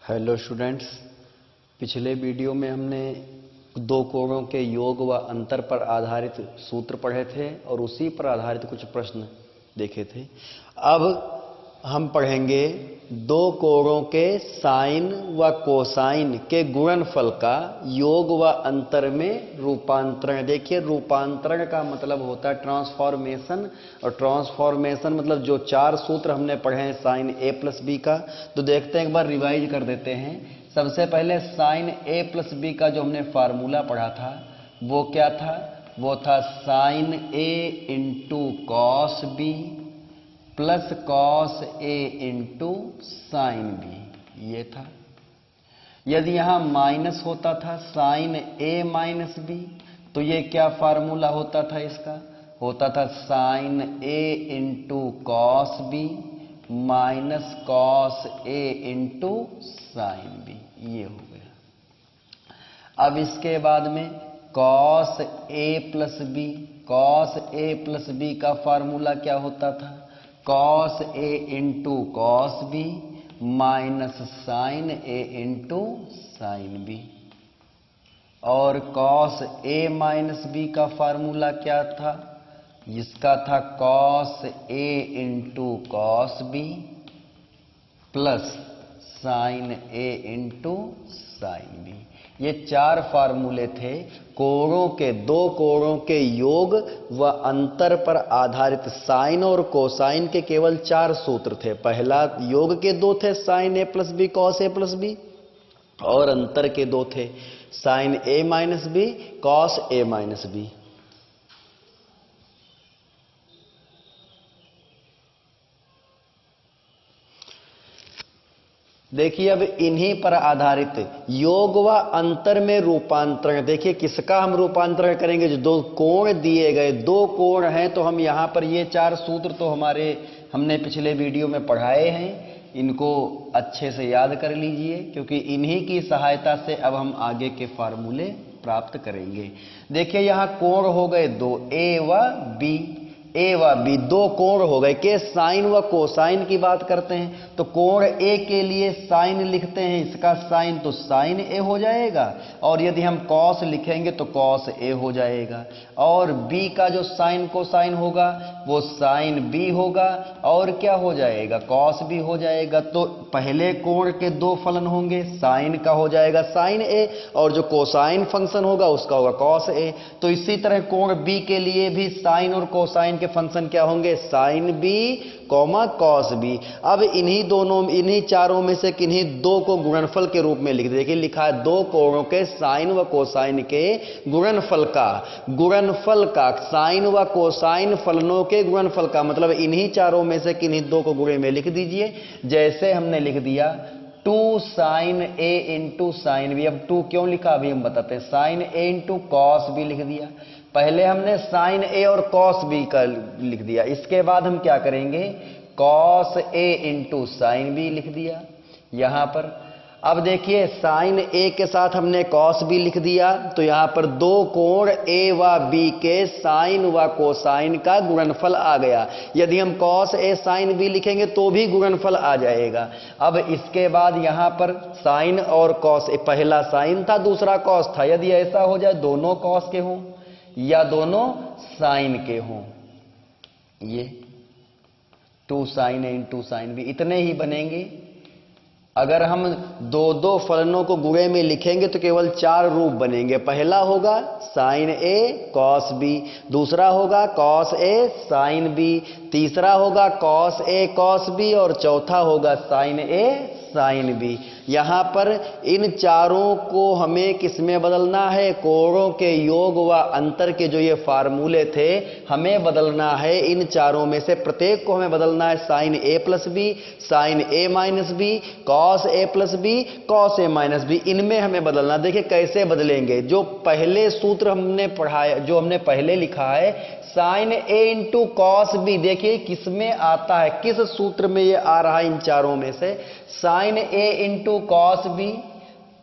Hello students, पिछले video में हमने दो कोणों के योग व अंतर पर आधारित सूत्र पढ़े थे और उसी पर आधारित कुछ प्रश्न देखे थे। अब हम पढ़ेंगे दो कोणों के साइन व कोसाइन के गुणनफल का योग व अंतर में रूपांतरण। देखिए, रूपांतरण का मतलब होता है ट्रांसफॉर्मेशन, और ट्रांसफॉर्मेशन मतलब जो चार सूत्र हमने पढ़े हैं साइन ए प्लस बी का, तो देखते हैं, एक बार रिवाइज कर देते हैं। सबसे पहले साइन ए प्लस बी का जो हमने फार्मूला पढ़ा था वो क्या था? वो था sine A into cos B plus cos A into sine B, ये था। यदि यहां माइनस होता था साइन ए माइनस बी, तो ये क्या फार्मूला होता था? इसका होता था sine A into cos B minus cos A into sine B, ये हो गया। अब इसके बाद में cos A plus B, cos A plus B का फार्मूला क्या होता था? Cos A into cos B minus sine A into sine B. और कॉस ए माइनस बी का फार्मूला क्या था? जिसका था cos A into cos B plus sine A into sine B. ये चार फार्मूले थे कोणों के, दो कोणों के योग व अंतर पर आधारित। साइन और कोसाइन के केवल चार सूत्र थे। पहला योग के दो थे sign A plus B cos A plus B, और अंतर के दो थे sign A minus B cos A minus B. देखिए, अब इन्हीं पर आधारित योग व अंतर में रूपांतरण। देखिए, किसका हम रूपांतरण करेंगे? जो दो कोण दिए गए, दो कोण हैं, तो हम यहां पर ये चार सूत्र तो हमने पिछले वीडियो में पढ़ाए हैं, इनको अच्छे से याद कर लीजिए, क्योंकि इन्हीं की सहायता से अब हम आगे के फार्मूले प्राप्त करेंगे। देखिए, यहां कोण हो गए दो, ए व बी, ए व बी दो कोण हो गए। के साइन व कोसाइन की बात करते हैं तो कोण ए के लिए साइन लिखते हैं, इसका साइन तो साइन ए हो जाएगा, और यदि हम कॉस लिखेंगे तो कॉस ए हो जाएगा। और बी का जो साइन कोसाइन होगा वो साइन बी होगा, और क्या हो जाएगा? कॉस बी हो जाएगा। तो पहले कोण के दो फलन होंगे, साइन का हो जाएगा साइन ए, और जो कोसाइन फंक्शन होगा उसका होगा कॉस ए। तो इसी तरह कोण बी के लिए भी साइन और कोसाइन के फंक्शन क्या होंगे? Sine b comma cos b. अब इन्हीं चारों में से किन्हीं दो को गुणनफल के रूप में लिख दे। देखिए, लिखा है दो कोणों के साइन व कोसाइन के गुणनफल का साइन व कोसाइन फलनों के गुणनफल का मतलब इन्हीं चारों में से किन्हीं दो को गुणे में लिख दीजिए। जैसे हमने लिख दिया 2 sign A into sine B. अब 2 क्यों लिखा अभी हम बताते हैं। Sign A into cos B लिख दिया। पहले हमने साइन ए और कॉस बी का लिख दिया, इसके बाद हम क्या करेंगे? Cos A into sine B लिख दिया यहां पर। अब देखिए, साइन ए के साथ हमने कॉस बी लिख दिया, तो यहां पर दो कोण ए व बी के साइन व कोसाइन का गुणनफल आ गया। यदि हम कॉस ए साइन बी लिखेंगे तो भी गुणनफल आ जाएगा। अब इसके बाद यहां पर साइन और कॉस, पहला साइन था दूसरा कॉस था। यदि ऐसा हो जाए दोनों कॉस के हों या दोनों साइन के हों, ये 2 sign A into sine B इतने ही बनेंगे। अगर हम दो दो फलनों को गुणे में लिखेंगे तो केवल चार रूप बनेंगे। पहला होगा साइन ए कॉस बी, दूसरा होगा कॉस ए साइन बी, तीसरा होगा कॉस ए कॉस बी, और चौथा होगा साइन ए साइन बी। यहां पर इन चारों को हमें किसमें बदलना है? कोणों के योग व अंतर के जो ये फार्मूले थे हमें बदलना है। इन चारों में से प्रत्येक को हमें बदलना है। Sign A plus B, sign A minus B, cos A plus B, cos A minus B, इनमें हमें बदलना। देखिए कैसे बदलेंगे। जो पहले सूत्र हमने पढ़ाया, जो हमने पहले लिखा है sign A into cos B, देखिए किसमें आता है, किस सूत्र में ये आ रहा है इन चारों में से? Sign A into cos B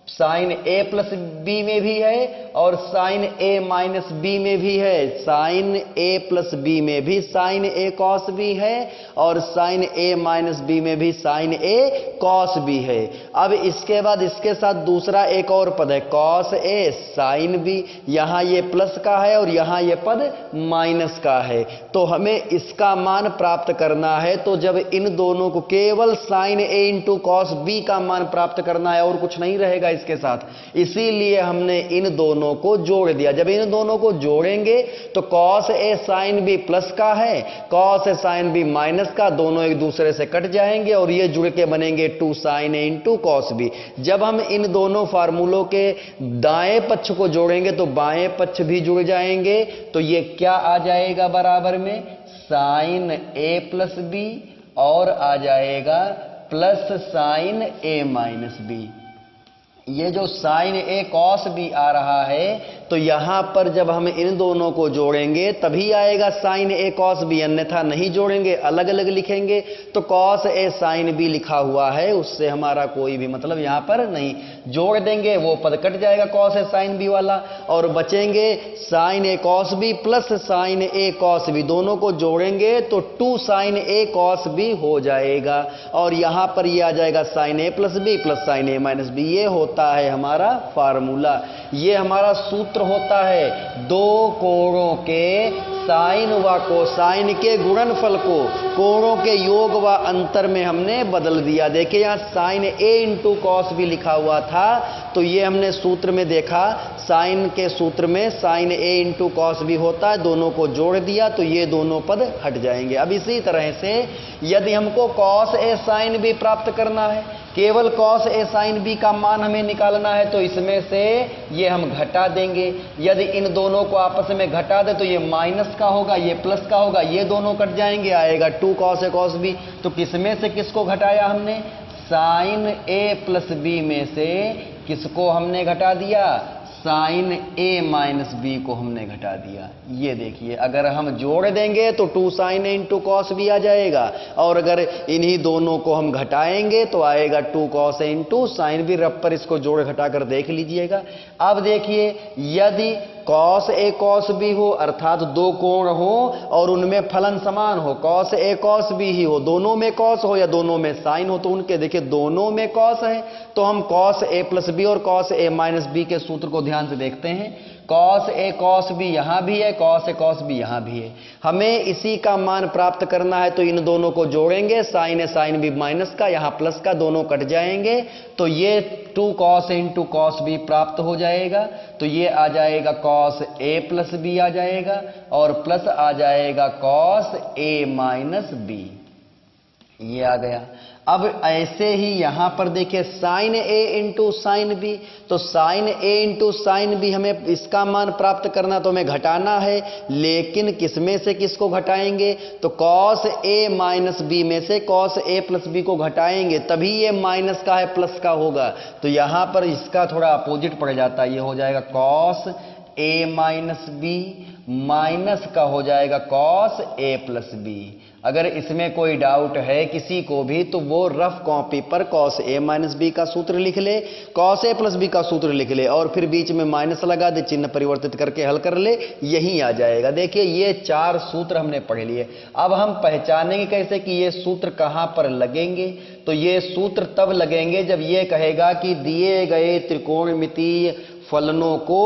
sign A plus B में भी है और साइन ए माइनस बी में भी है। साइन ए प्लस बी में भी साइन ए कॉस बी है और साइन ए माइनस बी में भी साइन ए कॉस बी है। अब इसके बाद इसके साथ दूसरा एक और पद है कॉस ए साइन बी, यहां ये प्लस का है और यहां ये पद माइनस का है। तो हमें इसका मान प्राप्त करना है, तो जब इन दोनों को केवल sign A into cos B का मान प्राप्त करना है और कुछ नहीं रहेगा इसके साथ, इसीलिए हमने इन दोनों को जोड़ दिया। जब इन दोनों को जोड़ेंगे तो cos A sine B plus का है, cos A sine B minus का, दोनों एक दूसरे से कट जाएंगे और ये जुड़ के बनेंगे 2 sign A into cos B. जब हम इन दोनों फार्मूलों के दाएं पक्ष को जोड़ेंगे तो बाएं पक्ष भी जुड़ जाएंगे, तो ये क्या आ जाएगा बराबर में साइन ए प्लस बी और आ जाएगा प्लस साइन ए माइनस बी। ये जो साइन ए कॉस बी आ रहा है तो यहां पर जब हम इन दोनों को जोड़ेंगे तभी आएगा साइन ए कॉस बी, अन्यथा नहीं जोड़ेंगे अलग अलग लिखेंगे तो कॉस ए साइन बी लिखा हुआ है, उससे हमारा कोई भी मतलब यहां पर नहीं। जोड़ देंगे वो पद कट जाएगा कॉस ए साइन बी वाला और बचेंगे साइन ए कॉस बी प्लस साइन ए कॉस बी, दोनों को जोड़ेंगे तो 2 साइन ए कॉस बी हो जाएगा और यहां पर ये आ जाएगा साइन ए प्लस बी प्लस साइन ए माइनस बी। ये होता है हमारा फार्मूला, ये हमारा सूत्र होता है दो कोणों के साइन व कोसाइन के गुणनफल को कोणों के योग व अंतर में हमने बदल दिया। देखिए यहां साइन ए इंटू कॉस भी लिखा हुआ था, तो ये हमने सूत्र में देखा साइन के सूत्र में साइन ए इंटू कॉस भी होता है, दोनों को जोड़ दिया तो ये दोनों पद हट जाएंगे। अब इसी तरह से यदि हमको कॉस ए साइन बी प्राप्त करना है, केवल कॉस ए साइन बी का मान हमें निकालना है, तो इसमें से ये हम घटा देंगे। यदि इन दोनों को आपस में घटा दे तो ये माइनस का होगा, ये प्लस का होगा, ये दोनों कट जाएंगे, आएगा 2 कॉस ए कॉस बी। तो किसमें से किसको घटाया हमने, साइन ए प्लस बी में से किसको हमने घटा दिया, साइन ए माइनस बी को हमने घटा दिया। ये देखिए अगर हम जोड़ देंगे तो 2 sign A into cos B आ जाएगा और अगर इन्हीं दोनों को हम घटाएंगे तो आएगा 2 cos A into sine B. रब पर इसको जोड़ घटाकर देख लीजिएगा। अब देखिए यदि कॉस ए कॉस बी हो अर्थात दो कोण हो और उनमें फलन समान हो, कॉस ए कॉस बी ही हो, दोनों में कॉस हो या दोनों में साइन हो, तो उनके देखिए दोनों में कॉस है तो हम कॉस ए प्लस बी और कॉस ए माइनस बी के सूत्र को ध्यान से देखते हैं। कॉस ए कॉस बी यहां भी है, कॉस ए कॉस बी यहां भी है। हमें इसी का मान प्राप्त करना है तो इन दोनों को जोड़ेंगे, साइन ए साइन बी माइनस का, यहां प्लस का, दोनों कट जाएंगे तो ये 2 cos A into cos B प्राप्त हो जाएगा। तो ये आ जाएगा कॉस ए प्लस बी आ जाएगा और प्लस आ जाएगा कॉस ए माइनस बी, ये आ गया। अब ऐसे ही यहां पर देखिए sign A into sine B, तो sign A into sine B हमें इसका मान प्राप्त करना तो हमें घटाना है, लेकिन किसमें से किसको घटाएंगे, तो कॉस ए माइनस बी में से कॉस ए प्लस बी को घटाएंगे तभी ये माइनस का है प्लस का होगा। तो यहां पर इसका थोड़ा अपोजिट पड़ जाता है, ये हो जाएगा cos A minus B minus का हो जाएगा कॉस ए प्लस बी। अगर इसमें कोई डाउट है किसी को भी तो वो रफ कॉपी पर कॉस ए माइनस बी का सूत्र लिख ले, कॉस ए प्लस बी का सूत्र लिख ले और फिर बीच में माइनस लगा दे, चिन्ह परिवर्तित करके हल कर ले, यही आ जाएगा। देखिए ये 4 सूत्र हमने पढ़ लिए। अब हम पहचानेंगे कैसे कि ये सूत्र कहां पर लगेंगे, तो ये सूत्र तब लगेंगे जब ये कहेगा कि दिए गए त्रिकोणमितीय फलनों को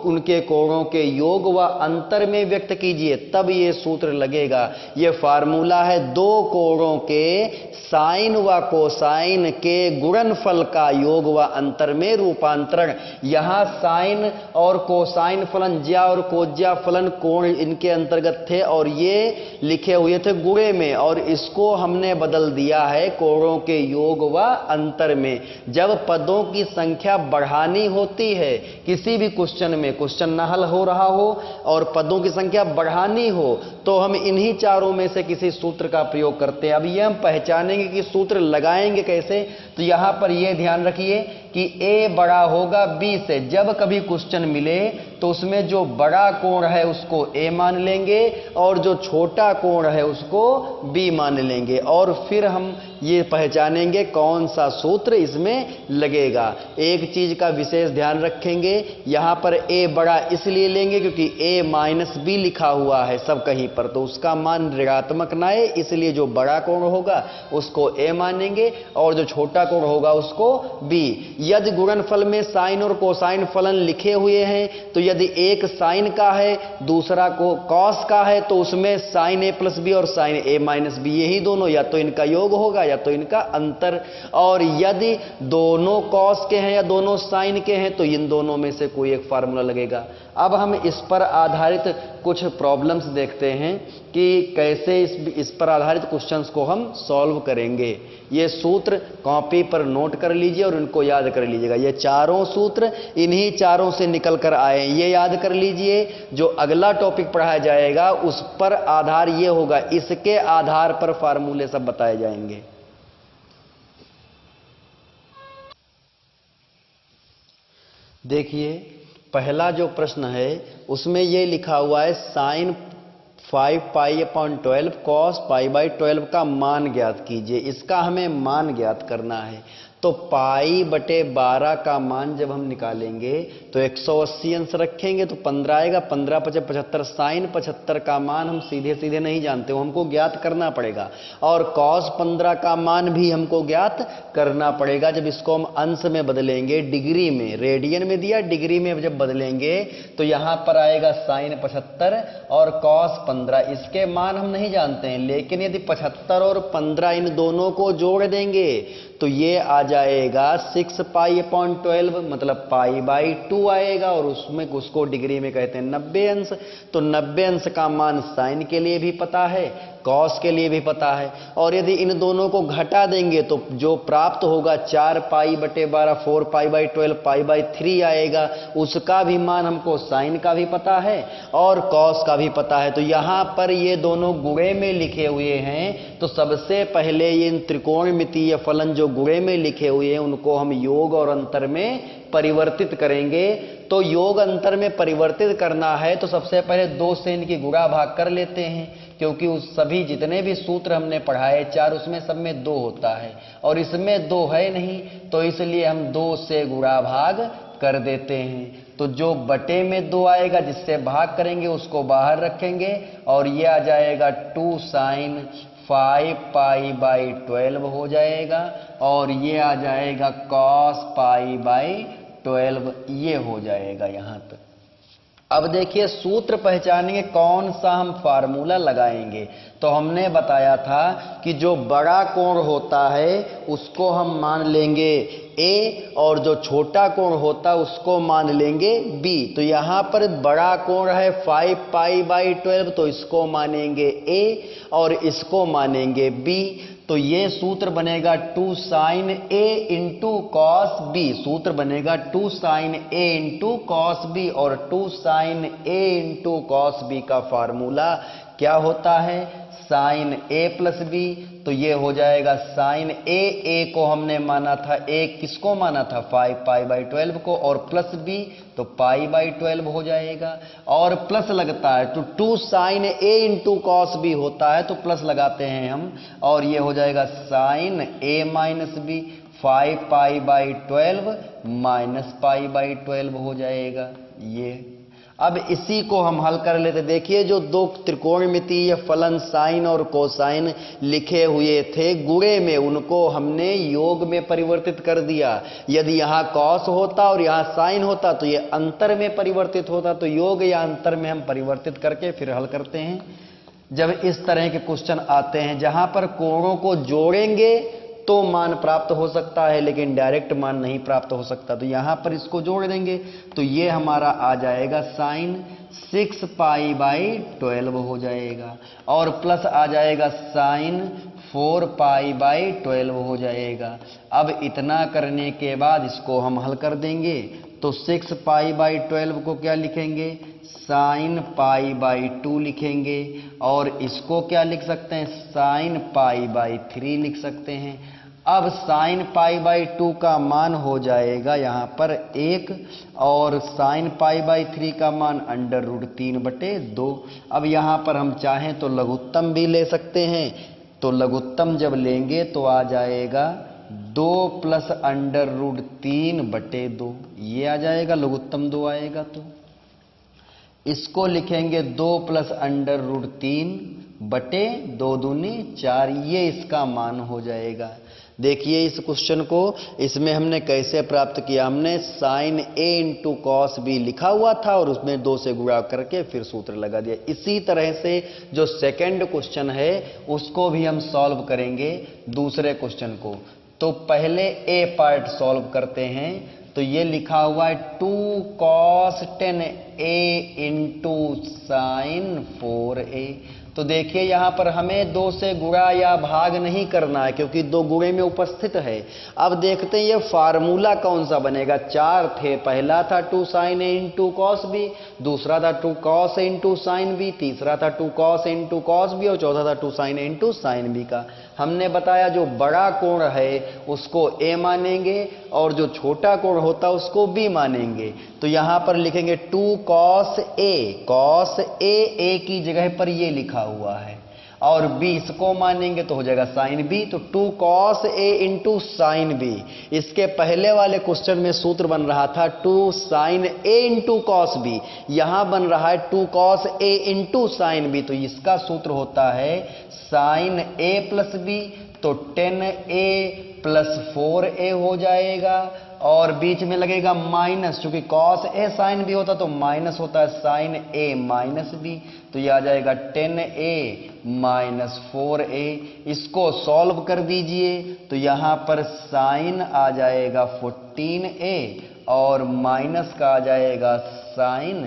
उनके कोणों के योग व अंतर में व्यक्त कीजिए, तब ये सूत्र लगेगा। ये फार्मूला है दो कोणों के साइन व कोसाइन के गुणनफल का योग व अंतर में रूपांतरण। यहां साइन और कोसाइन फलन, ज्या और कोज्या फलन कोण इनके अंतर्गत थे और ये लिखे हुए थे गुणे में, और इसको हमने बदल दिया है कोणों के योग व अंतर में। जब पदों की संख्या बढ़ानी होती है किसी भी क्वेश्चन में, क्वेश्चन न हल हो रहा हो और पदों की संख्या बढ़ानी हो, तो हम इन्हीं चारों में से किसी सूत्र का प्रयोग करते हैं। अब ये हम पहचानेंगे कि सूत्र लगाएंगे कैसे, तो यहां पर यह ध्यान रखिए कि a बड़ा होगा b से। जब कभी क्वेश्चन मिले तो उसमें जो बड़ा कोण है उसको a मान लेंगे और जो छोटा कोण है उसको b मान लेंगे, और फिर हम ये पहचानेंगे कौन सा सूत्र इसमें लगेगा। एक चीज का विशेष ध्यान रखेंगे, यहां पर a बड़ा इसलिए लेंगे क्योंकि a माइनस बी लिखा हुआ है सब कहीं पर, तो उसका मान ऋणात्मक ना है, इसलिए जो बड़ा कोण होगा उसको a मानेंगे और जो छोटा कोण होगा उसको b। यदि गुणनफल में साइन और कोसाइन फलन लिखे हुए हैं तो यदि एक साइन का है दूसरा को कॉस का है तो उसमें साइन a प्लस बी और साइन a माइनस बी, यही दोनों या तो इनका योग होगा या तो इनका अंतर। और यदि दोनों कॉस के हैं या दोनों साइन के हैं तो इन दोनों में से कोई एक फार्मूला लगेगा। अब हम इस पर आधारित कुछ प्रॉब्लम्स देखते हैं कि कैसे इस पर आधारित क्वेश्चंस को हम सॉल्व करेंगे। ये सूत्र कॉपी पर नोट कर लीजिए और इनको याद कर लीजिएगा। ये चारों सूत्र इन्हीं चारों से निकल कर आए, ये याद कर लीजिए। जो अगला टॉपिक पढ़ाया जाएगा उस पर आधार ये होगा, इसके आधार पर फार्मूले सब बताए जाएंगे। देखिए पहला जो प्रश्न है उसमें ये लिखा हुआ है साइन 5π/12 कॉस π/12 का मान ज्ञात कीजिए। इसका हमें मान ज्ञात करना है, तो π/12 का मान जब हम निकालेंगे तो 180 अंश रखेंगे तो 15 आएगा, 15 × 5 = 75। साइन 75 का मान हम सीधे सीधे नहीं जानते, वो हमको ज्ञात करना पड़ेगा। और कॉस 15 का मान भी हमको ज्ञात करना पड़ेगा। जब इसको हम अंश में बदलेंगे, डिग्री में, रेडियन में दिया, डिग्री में जब बदलेंगे तो यहां पर आएगा साइन 75 और कॉस 15। इसके मान हम नहीं जानते हैं, लेकिन यदि 75 और 15 इन दोनों को जोड़ देंगे तो ये आ जाएगा 6π/12 मतलब π/2 आएगा, और उसमें उसको डिग्री में कहते हैं 90 अंश। तो 90 अंश का मान साइन के लिए भी पता है, कॉस के लिए भी पता है। और यदि इन दोनों को घटा देंगे तो जो प्राप्त होगा 4π/12 4π/12 π/3 आएगा। उसका भी मान हमको साइन का भी पता है और कॉस का भी पता है। तो यहां पर ये दोनों गुणे में लिखे हुए हैं, तो सबसे पहले ये त्रिकोणमितीय फलन जो गुणे में लिखे हुए हैं उनको हम योग और अंतर में परिवर्तित करेंगे। तो योग अंतर में परिवर्तित करना है तो सबसे पहले 2 से इनकी गुणा भाग कर लेते हैं, क्योंकि उस सभी जितने भी सूत्र हमने पढ़ाए 4 उसमें सब में 2 होता है और इसमें 2 है नहीं, तो इसलिए हम 2 से गुणा भाग कर देते हैं। तो जो बटे में 2 आएगा जिससे भाग करेंगे उसको बाहर रखेंगे और ये आ जाएगा 2 साइन 5π/12 हो जाएगा और ये आ जाएगा cos π/12, ये हो जाएगा यहां तक। अब देखिए सूत्र पहचानेंगे कौन सा हम फार्मूला लगाएंगे। तो हमने बताया था कि जो बड़ा कोण होता है उसको हम मान लेंगे a और जो छोटा कोण होता है उसको मान लेंगे b। तो यहां पर बड़ा कोण है 5π/12 तो इसको मानेंगे a और इसको मानेंगे b। तो ये सूत्र बनेगा 2 sin a × cos b। सूत्र बनेगा 2 sin a × cos b और 2 sin a × cos b का फार्मूला क्या होता है, साइन a प्लस b। तो ये हो जाएगा साइन a को हमने माना था, a किसको माना था 5π/12 को, और प्लस b तो π/12 हो जाएगा। और प्लस लगता है तो 2 sin a × cos b होता है तो प्लस लगाते हैं हम और ये हो जाएगा sine a minus b 5π/12 minus π/12 हो जाएगा ये। अब इसी को हम हल कर लेते। देखिए जो 2 त्रिकोणमितीय फलन साइन और कोसाइन लिखे हुए थे गुणे में, उनको हमने योग में परिवर्तित कर दिया। यदि यहाँ कॉस होता और यहाँ साइन होता तो ये अंतर में परिवर्तित होता। तो योग या अंतर में हम परिवर्तित करके फिर हल करते हैं। जब इस तरह के क्वेश्चन आते हैं जहां पर कोणों को जोड़ेंगे तो मान प्राप्त हो सकता है, लेकिन डायरेक्ट मान नहीं प्राप्त हो सकता। तो यहां पर इसको जोड़ देंगे तो ये हमारा आ जाएगा साइन 6π/12 हो जाएगा और प्लस आ जाएगा साइन 4π/12 हो जाएगा। अब इतना करने के बाद इसको हम हल कर देंगे तो 6π/12 को क्या लिखेंगे, साइन π/2 लिखेंगे और इसको क्या लिख सकते हैं, साइन π/3 लिख सकते हैं। अब साइन π/2 का मान हो जाएगा यहाँ पर 1 और साइन π/3 का मान √3/2। अब यहाँ पर हम चाहें तो लघुत्तम भी ले सकते हैं तो लघुत्तम जब लेंगे तो आ जाएगा 2 + √3/2, ये आ जाएगा, लघुत्तम 2 आएगा। तो इसको लिखेंगे 2 + √3/2 दूनी 4, ये इसका मान हो जाएगा। देखिए इस क्वेश्चन को, इसमें हमने कैसे प्राप्त किया, हमने sin A × cos B लिखा हुआ था और उसमें 2 से गुणा करके फिर सूत्र लगा दिया। इसी तरह से जो सेकंड क्वेश्चन है उसको भी हम सॉल्व करेंगे दूसरे क्वेश्चन को। तो पहले ए पार्ट सॉल्व करते हैं। तो ये लिखा हुआ है 2 cos 10A × sin 4A। तो देखिए यहां पर हमें 2 से गुणा या भाग नहीं करना है क्योंकि 2 गुणे में उपस्थित है। अब देखते हैं ये फार्मूला कौन सा बनेगा। 4 थे, पहला था 2 sin A × cos B, दूसरा था 2 cos A × sin B, तीसरा था 2 cos A × cos B और चौथा था 2 sin A × sin B का। हमने बताया जो बड़ा कोण है उसको A मानेंगे और जो छोटा कोण होता है उसको B मानेंगे। तो यहां पर लिखेंगे 2 cos A, cos A की जगह पर ये लिखा हुआ है और B इसको मानेंगे तो हो जाएगा sin B। तो 2 cos A × sin B, इसके पहले वाले क्वेश्चन में सूत्र बन रहा था 2 sin A × cos B, यहां बन रहा है 2 cos A × sin B। तो इसका सूत्र होता है sin A + B, तो 10A + 4A हो जाएगा और बीच में लगेगा माइनस, क्योंकि cos A sin B होता तो माइनस होता है sin A - B। तो यह आ जाएगा 10A - 4A। इसको सॉल्व कर दीजिए तो यहां पर sin आ जाएगा 14A और माइनस का आ जाएगा sin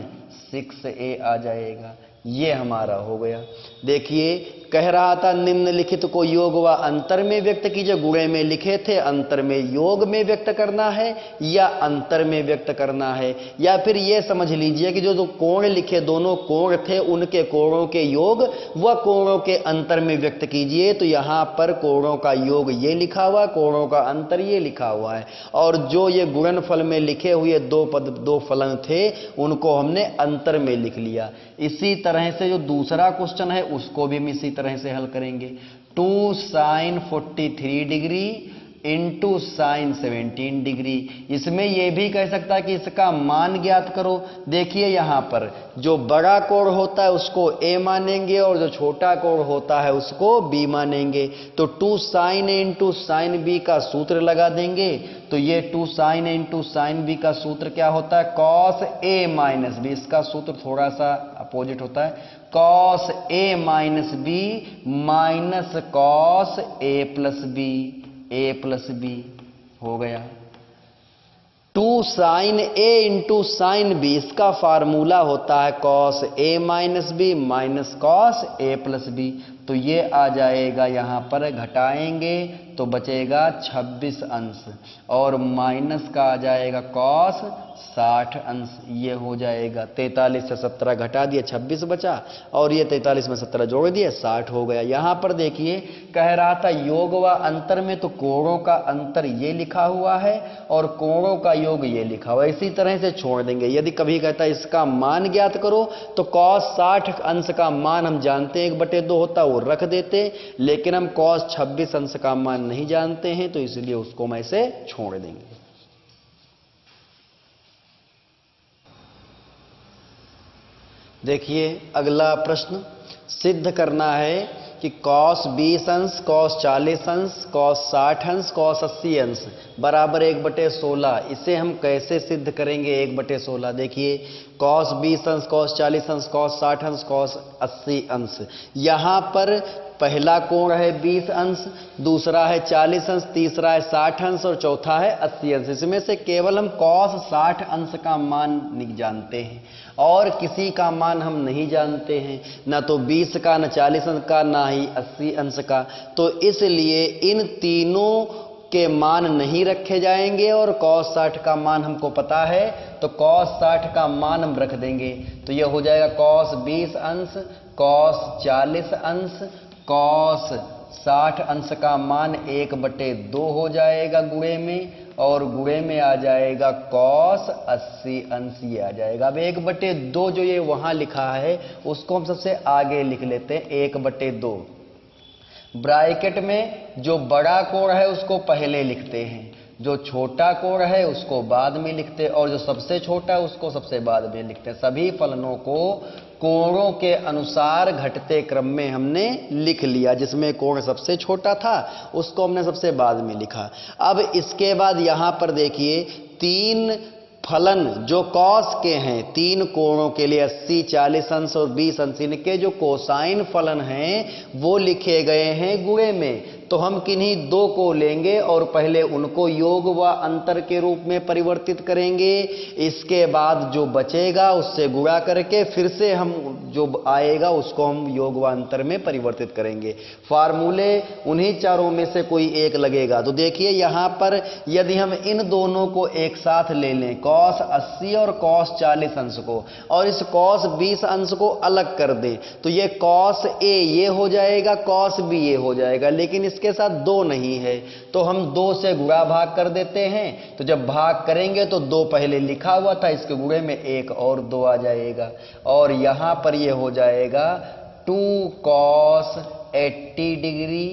6A आ जाएगा। ये हमारा हो गया। देखिए कह रहा था निम्नलिखित को योग व अंतर में व्यक्त कीजिए। गुणे में लिखे थे, अंतर में योग में व्यक्त करना है या अंतर में व्यक्त करना है, या फिर ये समझ लीजिए कि जो कोण लिखे दोनों कोण थे उनके कोणों के योग व कोणों के अंतर में व्यक्त कीजिए। तो यहां पर कोणों का योग ये लिखा हुआ, कोणों का अंतर ये लिखा हुआ है और जो ये गुणनफल में लिखे हुए 2 फलन थे उनको हमने अंतर में लिख लिया। इसी तरह से जो दूसरा क्वेश्चन है उसको भी हम इसी तरह से हल करेंगे। 2 sin 43 डिग्री × sin 17 डिग्री। इसमें यह भी कह सकता है कि इसका मान ज्ञात करो। देखिए यहां पर जो बड़ा कोण होता है उसको A मानेंगे और जो छोटा कोण होता है उसको B मानेंगे। तो 2 sin A × sin B का सूत्र लगा देंगे। तो ये 2 sin A × sin B का सूत्र क्या होता है, cos A - B। इसका सूत्र थोड़ा सा अपोजिट होता है, cos A - B - cos A + B, A + B हो गया। 2 sin A × sin B, इसका फार्मूला होता है cos A - B - cos A + B। तो ये आ जाएगा, यहां पर घटाएंगे तो बचेगा 26 अंश और माइनस का आ जाएगा cos 60 अंश। ये हो जाएगा 43 से 17 घटा दिए 26 बचा और ये 43 में 17 जोड़ दिए 60 हो गया। यहां पर देखिए कह रहा था योग व अंतर में, तो कोणों का अंतर ये लिखा हुआ है और कोणों का योग ये लिखा हुआ है। इसी तरह से छोड़ देंगे। यदि कभी कहता है इसका मान ज्ञात करो तो cos 60 अंश का मान हम जानते हैं 1/2 होता है, वो रख देते, लेकिन हम cos 26 अंश का मान नहीं जानते हैं तो इसलिए उसको हम ऐसे छोड़ देंगे। देखिए अगला प्रश्न, सिद्ध करना है कि cos 20 अंश, cos 40 अंश, cos 60 अंश, cos 80 अंश बराबर 1/16। इसे हम कैसे सिद्ध करेंगे 1/16। देखिए cos 20 अंश, cos 40 अंश, cos 60 अंश, cos 80 अंश। यहां पर पहला कोण है 20 अंश, दूसरा है 40 अंश, तीसरा है 60 अंश और चौथा है 80 अंश। इसमें से केवल हम cos 60 अंश का मान नहीं जानते हैं और किसी का मान हम नहीं जानते हैं, ना तो 20 का, ना 40 अंश का, ना ही 80 अंश का। तो इसलिए इन तीनों के मान नहीं रखे जाएंगे और cos 60 का मान हमको पता है तो cos 60 का मान हम रख देंगे। तो यह हो जाएगा cos 20 अंश, cos 40 अंश, cos 60 अंश का मान 1/2 हो जाएगा गुणे में, और गुणे में आ जाएगा cos 80 अंश, ये आ जाएगा। अब 1/2 जो ये वहां लिखा है उसको हम सबसे आगे लिख लेते हैं 1/2। ब्रैकेट में जो बड़ा कोण है उसको पहले लिखते हैं, जो छोटा कोण है उसको बाद में लिखते हैं, और जो सबसे छोटा है उसको सबसे बाद में लिखते हैं। सभी फलनों को कोणों के अनुसार घटते क्रम में हमने लिख लिया। जिसमें कोण सबसे छोटा था उसको हमने सबसे बाद में लिखा। अब इसके बाद यहां पर देखिए, तीन फलन जो कॉस के हैं, तीन कोणों के लिए 80, 40 अंश और 20 अंश, इनके जो कोसाइन फलन हैं वो लिखे गए हैं गुणे में। तो हम किन्हीं दो को लेंगे और पहले उनको योग व अंतर के रूप में परिवर्तित करेंगे। इसके बाद जो बचेगा उससे गुणा करके फिर से हम जो आएगा उसको हम योग व अंतर में परिवर्तित करेंगे। फार्मूले उन्हीं चारों में से कोई एक लगेगा। तो देखिए यहां पर यदि हम इन दोनों को एक साथ ले लें, कॉस 80 और कॉस 40 अंश को, और इस कॉस 20 अंश को अलग कर दें, तो ये कॉस ए ये हो जाएगा, कॉस बी ये हो जाएगा। लेकिन इसके साथ दो नहीं है तो हम दो से गुणा भाग कर देते हैं। तो जब भाग करेंगे तो दो पहले लिखा हुआ था, इसके गुणे में एक और दो आ जाएगा, और यहां पर ये हो जाएगा 2 cos 80 degree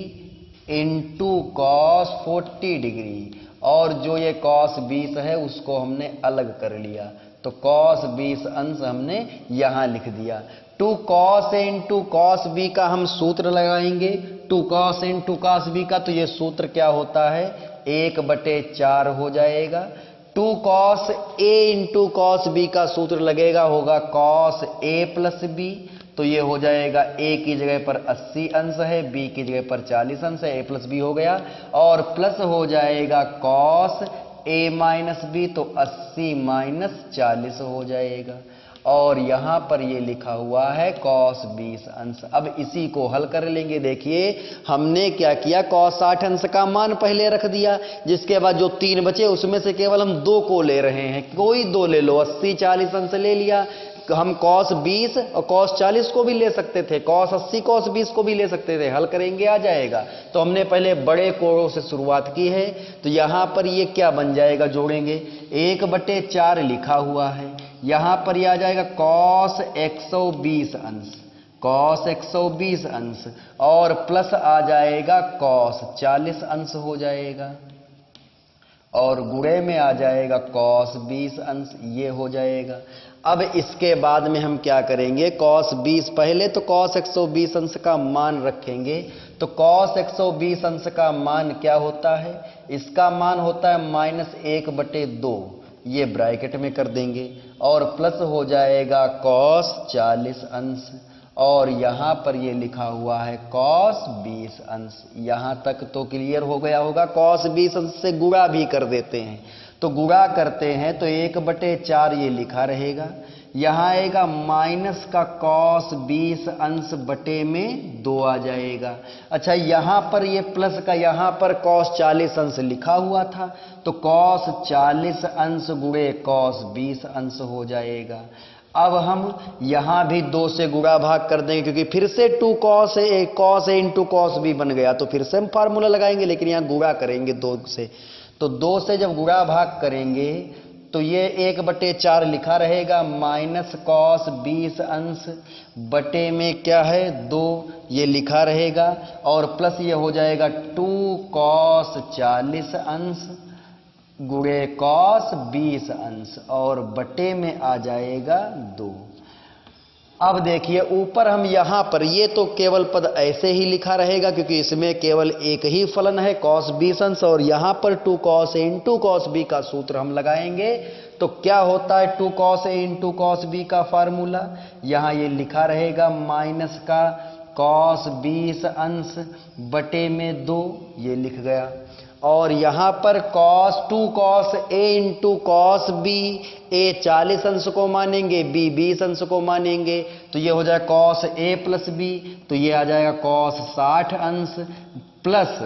into cos 40 degree, और जो ये cos 20 है उसको हमने अलग कर लिया। तो cos 20 अंश हमने यहां लिख दिया। 2 cos A into cos B का हम सूत्र लगाएंगे, 2 cos A into cos B का, तो ये सूत्र क्या होता है, 1/4 हो जाएगा। 2 cos A into cos B का सूत्र लगेगा, होगा cos A प्लस B, तो ये हो जाएगा A की जगह पर 80 अंश है, B की जगह पर 40 अंश है, A प्लस B हो गया, और प्लस हो जाएगा cos A माइनस B, तो 80 माइनस 40 हो जाएगा, और यहां पर ये लिखा हुआ है cos 20 अंश। अब इसी को हल कर लेंगे। देखिए हमने क्या किया, cos 60 अंश का मान पहले रख दिया, जिसके बाद जो तीन बचे उसमें से केवल हम दो को ले रहे हैं, कोई दो ले लो, 80 40 अंश ले लिया। हम cos 20 और cos 40 को भी ले सकते थे, cos 80 cos 20 को भी ले सकते थे, हल करेंगे आ जाएगा। तो हमने पहले बड़े कोणों से शुरुआत की है, तो यहां पर ये क्या बन जाएगा, जोड़ेंगे 1/4 लिखा हुआ है, यहां पर यह आ जाएगा cos 120 अंश, cos 120 अंश, और प्लस आ जाएगा cos 40 अंश हो जाएगा, और गुणे में आ जाएगा cos 20 अंश, ये हो जाएगा। अब इसके बाद में हम क्या करेंगे, cos 20 पहले तो cos 120 अंश का मान रखेंगे। तो cos 120 अंश का मान क्या होता है, इसका मान होता है -1/2, ये ब्रैकेट में कर देंगे, और प्लस हो जाएगा cos 40 अंश, और यहां पर ये लिखा हुआ है cos 20 अंश। यहां तक तो क्लियर हो गया होगा। cos 20 अंश से गुणा भी कर देते हैं, तो गुणा करते हैं तो 1/4 ये लिखा रहेगा, यहां आएगा माइनस का cos 20 अंश बटे में 2 आ जाएगा। अच्छा यहां पर ये प्लस का, यहां पर cos 40 अंश लिखा हुआ था, तो cos 40 अंश गुणे cos 20 अंश हो जाएगा। अब हम यहां भी 2 से गुणा भाग कर देंगे, क्योंकि फिर से 2 cos A into cos B बन गया, तो फिर से हम फार्मूला लगाएंगे, लेकिन यहां गुणा करेंगे 2 से। तो 2 से जब गुणा भाग करेंगे तो ये 1/4 लिखा रहेगा, माइनस cos 20 अंश बटे में क्या है 2, ये लिखा रहेगा, और प्लस ये हो जाएगा 2 cos 40 अंश गुणे cos 20 अंश, और बटे में आ जाएगा 2। अब देखिए ऊपर हम यहां पर, ये तो केवल पद ऐसे ही लिखा रहेगा क्योंकि इसमें केवल एक ही फलन है cos 20 अंश, और यहां पर 2 cos A into cos B का सूत्र हम लगाएंगे। तो क्या होता है 2 cos A into cos B का फार्मूला, यहां ये लिखा रहेगा माइनस का cos 20 अंश बटे में 2, ये लिख गया, और यहां पर2 cos A into cos B, A 40 अंश को मानेंगे, B 20 अंश को मानेंगे, तो ये हो जाएगा cos A प्लस B, तो ये आ जाएगा cos 60 अंश plus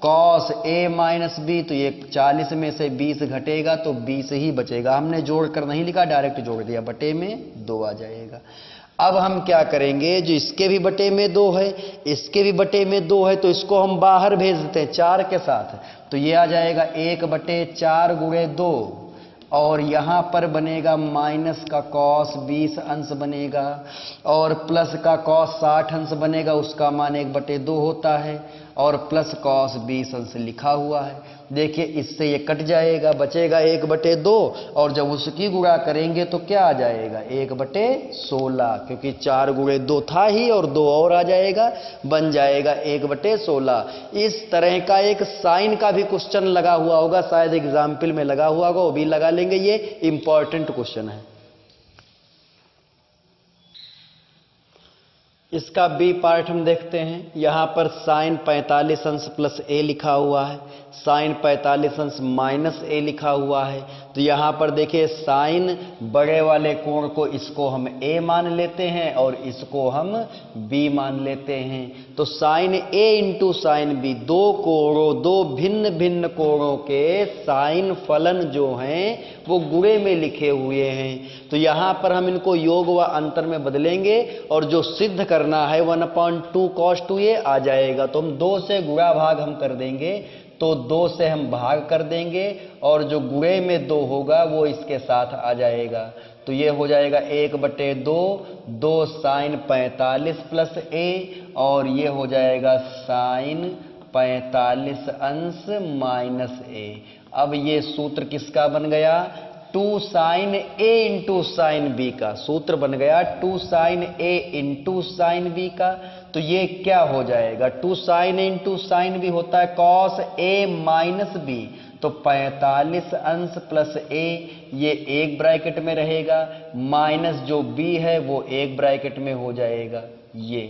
cos A minus B, तो ये 40 में से 20 घटेगा तो 20 ही बचेगा, हमने जोड़ कर नहीं लिखा, डायरेक्ट जोड़ दिया, बटे में 2 आ जाएगा। अब हम क्या करेंगे, जो इसके भी बटे में 2 है, इसके भी बटे में 2 है, तो इसको हम बाहर भेज देते हैं 4 के साथ, तो ये आ जाएगा 1/4 गुणे 2, और यहां पर बनेगा माइनस का कॉस 20 अंश बनेगा और प्लस का कॉस 60 अंश बनेगा, उसका मान 1/2 होता है और प्लस कॉस 20 अंश लिखा हुआ है। देखिए इससे ये कट जाएगा, बचेगा 1/2 और जब उसकी गुणा करेंगे तो क्या आ जाएगा 1/16, क्योंकि 4 गुणे 2 था ही और 2 और आ जाएगा, बन जाएगा 1/16। इस तरह का एक साइन का भी क्वेश्चन लगा हुआ होगा, शायद एग्जाम्पल में लगा हुआ होगा, वो भी लगा लेंगे, ये इंपॉर्टेंट क्वेश्चन है। इसका बी पार्ट हम देखते हैं। यहां पर साइन 45 अंश प्लस ए लिखा हुआ है, साइन 45 अंश माइनस ए लिखा हुआ है। तो यहां पर देखिए साइन बड़े वाले कोण को इसको हम ए मान लेते हैं और इसको हम बी मान लेते हैं। तो sign A into sine B, दो कोणों, दो भिन्न भिन्न कोणों के साइन फलन जो हैं वो गुणे में लिखे हुए हैं। तो यहां पर हम इनको योग व अंतर में बदलेंगे और जो सिद्ध करना है 1/2 cos 2a आ जाएगा। तो हम 2 से गुणा भाग हम कर देंगे, तो 2 से हम भाग कर देंगे और जो गुणे में 2 होगा वो इसके साथ आ जाएगा। तो ये हो जाएगा 1/2, 2 साइन 45 प्लस ए और ये हो जाएगा साइन 45 अंश माइनस ए। अब ये सूत्र किसका बन गया, 2 sign A into sine B का सूत्र बन गया, 2 sign A into sine B का। तो ये क्या हो जाएगा, 2 sign A into sine B होता है कॉस ए माइनस बी, तो 45 अंश प्लस ए, ये एक ब्रैकेट में रहेगा, माइनस जो बी है वो एक ब्रैकेट में हो जाएगा। ये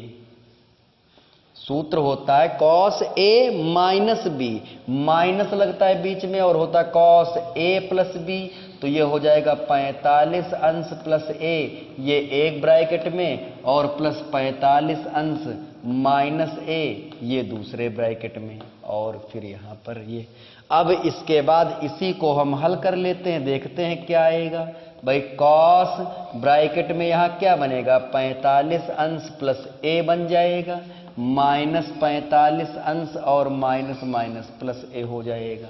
सूत्र होता है cos A minus B, minus लगता है बीच में और होता है कॉस ए प्लस बी। तो ये हो जाएगा 45 अंश प्लस ए, ये एक ब्रैकेट में, और प्लस 45 अंश माइनस ए, ये दूसरे ब्रैकेट में, और फिर यहाँ पर ये। अब इसके बाद इसी को हम हल कर लेते हैं, देखते हैं क्या आएगा। भाई कॉस ब्रैकेट में यहाँ क्या बनेगा, 45 अंश प्लस ए बन जाएगा, माइनस 45 अंश और माइनस माइनस प्लस ए हो जाएगा।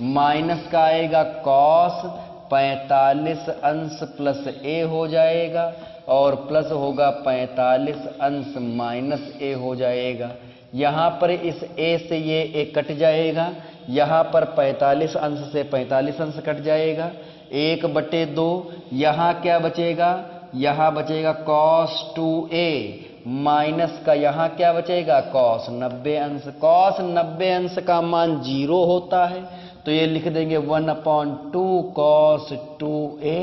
माइनस का आएगा कॉस 45 अंश प्लस ए हो जाएगा और प्लस होगा 45 अंश माइनस ए हो जाएगा। यहाँ पर इस ए से ये ए कट जाएगा, यहाँ पर 45 अंश से 45 अंश कट जाएगा, 1/2। यहाँ क्या बचेगा, यहाँ बचेगा cos 2a माइनस का यहाँ क्या बचेगा cos 90 अंश। cos 90 अंश का मान 0 होता है, तो ये लिख देंगे 1/2 cos 2a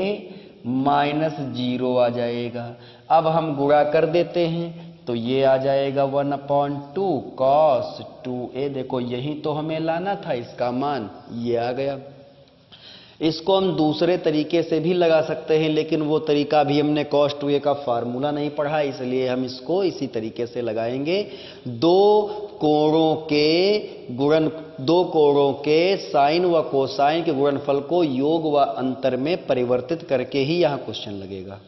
माइनस 0 आ जाएगा। अब हम गुणा कर देते हैं तो ये आ जाएगा 1/2 cos 2a। देखो यही तो हमें लाना था, इसका मान ये आ गया। इसको हम दूसरे तरीके से भी लगा सकते हैं, लेकिन वो तरीका भी हमने cos 2a का फार्मूला नहीं पढ़ा, इसलिए हम इसको इसी तरीके से लगाएंगे। दो कोणों के साइन व कोसाइन के गुणनफल को योग व अंतर में परिवर्तित करके ही यहाँ क्वेश्चन लगेगा।